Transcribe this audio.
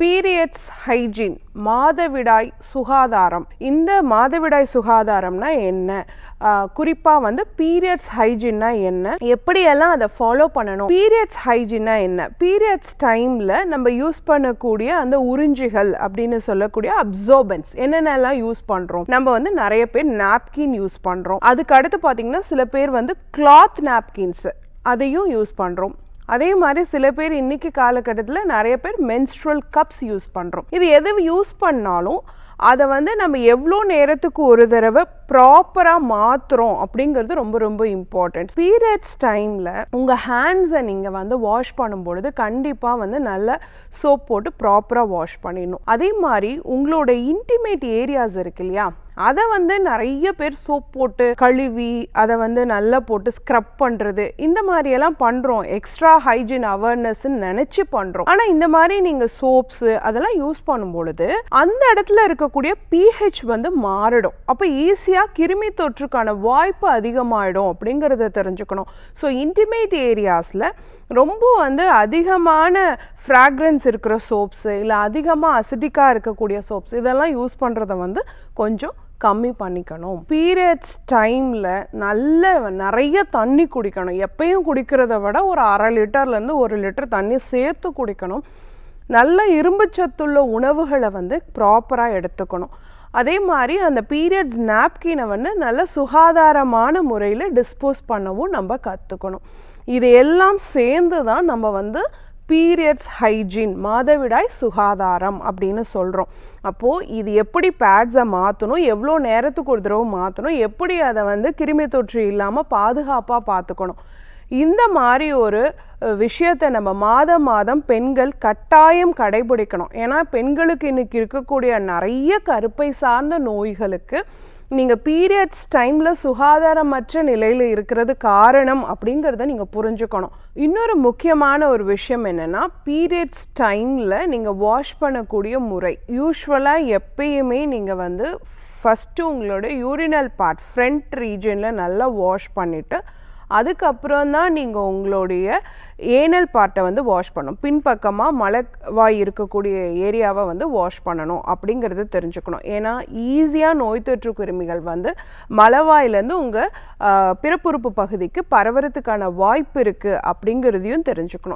Periods hygiene, மாதவிடாய் சுகாதாரம். இந்த மாதவிடாய் சுகாதாரம்னா என்ன, குறிப்பாக வந்து பீரியட்ஸ் ஹைஜீன்னா என்ன, எப்படியெல்லாம் அதை ஃபாலோ பண்ணணும். பீரியட்ஸ் ஹைஜீன்னா என்ன, பீரியட்ஸ் டைமில் நம்ம யூஸ் பண்ணக்கூடிய அந்த உறிஞ்சிகள் அப்படின்னு சொல்லக்கூடிய அப்சர்பன்ஸ் என்னென்னலாம் யூஸ் பண்ணுறோம். நம்ம வந்து நிறைய பேர் நாப்கின் யூஸ் பண்ணுறோம். அதுக்கு அடுத்து பார்த்தீங்கன்னா சில பேர் வந்து கிளாத் நாப்கின்ஸ் அதையும் யூஸ் பண்ணுறோம். அதே மாதிரி சில பேர் இன்னைக்கு காலகட்டத்தில் நிறைய பேர் மென்ஸ்ட்ரல் கப்ஸ் யூஸ் பண்ணுறோம். இது எது யூஸ் பண்ணாலும் அதை வந்து நம்ம எவ்வளோ நேரத்துக்கு ஒரு தடவை ப்ராப்பராக மாற்றுறோம் அப்படிங்கிறது ரொம்ப ரொம்ப இம்பார்ட்டன்ட். பீரியட்ஸ் டைமில் உங்கள் ஹேண்ட்ஸை நீங்கள் வந்து வாஷ் பண்ணும்பொழுது கண்டிப்பாக வந்து நல்ல சோப் போட்டு ப்ராப்பராக வாஷ் பண்ணிடணும். அதே மாதிரி உங்களோட இன்டிமேட் ஏரியாஸ் இருக்கு இல்லையா, அதை வந்து நிறைய பேர் சோப் போட்டு கழுவி அதை வந்து நல்லா போட்டு ஸ்க்ரப் பண்ணுறது, இந்த மாதிரியெல்லாம் பண்ணுறோம். எக்ஸ்ட்ரா ஹைஜீன் அவேர்னஸ்ன்னு நினச்சி பண்ணுறோம். ஆனால் இந்த மாதிரி நீங்கள் சோப்ஸு அதெல்லாம் யூஸ் பண்ணும் பொழுது அந்த இடத்துல இருக்கக்கூடிய pH வந்து மாறிடும். அப்போ ஈஸியாக கிருமி தொற்றுக்கான வாய்ப்பு அதிகமாகிடும் அப்படிங்கிறத தெரிஞ்சுக்கணும். ஸோ இன்டிமேட் ஏரியாஸில் ரொம்ப வந்து அதிகமான ஃப்ராக்ரன்ஸ் இருக்கிற சோப்ஸு இல்லை அதிகமாக அசிடிக்காக இருக்கக்கூடிய சோப்ஸ் இதெல்லாம் யூஸ் பண்ணுறத வந்து கொஞ்சம் கம்மி பண்ணிக்கணும். பீரியட்ஸ் டைமில் நிறைய தண்ணி குடிக்கணும். எப்பயும் குடிக்கிறத விட ஒரு 1/2 லிட்டர்லேருந்து 1 லிட்டர் தண்ணி சேர்த்து குடிக்கணும். நல்ல இரும்புச்சத்துள்ள உணவுகளை வந்து ப்ராப்பராக எடுத்துக்கணும். அதே மாதிரி அந்த பீரியட்ஸ் நாப்கினை வந்து நல்ல சுகாதாரமான முறையில் டிஸ்போஸ் பண்ணவும் நம்ம கற்றுக்கணும். இது எல்லாம் சேர்ந்து தான் நம்ம வந்து பீரியட்ஸ் ஹைஜீன், மாதவிடாய் சுகாதாரம் அப்படின்னு சொல்கிறோம். அப்போது இது எப்படி பேட்ஸை மாற்றணும், எவ்வளோ நேரத்துக்கு ஒரு தடவை மாற்றணும், எப்படி அதை வந்து கிருமி தொற்று இல்லாமல் பாதுகாப்பாக பார்த்துக்கணும், இந்த மாதிரி ஒரு விஷயத்தை நம்ம மாதம் பெண்கள் கட்டாயம் கடைபிடிக்கணும். ஏன்னா பெண்களுக்கு இன்னைக்கு இருக்கக்கூடிய நிறைய கருப்பை சார்ந்த நோய்களுக்கு நீங்கள் பீரியட்ஸ் டைமில் சுகாதாரமற்ற நிலையில் இருக்கிறது காரணம் அப்படிங்கிறத நீங்கள் புரிஞ்சுக்கணும். இன்னொரு முக்கியமான ஒரு விஷயம் என்னென்னா, பீரியட்ஸ் டைமில் நீங்கள் வாஷ் பண்ணக்கூடிய முறை. யூஸ்வலாக எப்பயுமே நீங்கள் வந்து ஃபஸ்ட்டு உங்களோட யூரினல் பார்ட் ஃப்ரண்ட் ரீஜனில் நல்லா வாஷ் பண்ணிவிட்டு அதுக்கப்புறம் தான் நீங்கள் உங்களுடைய ஏனல் பார்ட்டை வந்து வாஷ் பண்ணணும். பின்பக்கமாக மலைவாய் இருக்கக்கூடிய ஏரியாவை வந்து வாஷ் பண்ணணும் அப்படிங்கிறது தெரிஞ்சுக்கணும். ஏன்னா ஈஸியாக நோய் தொற்று கிருமிகள் வந்து மலைவாயிலேருந்து உங்கள் பிறப்புறுப்பு பகுதிக்கு பரவறதுக்கான வாய்ப்பு இருக்குது அப்படிங்கிறதையும் தெரிஞ்சுக்கணும்.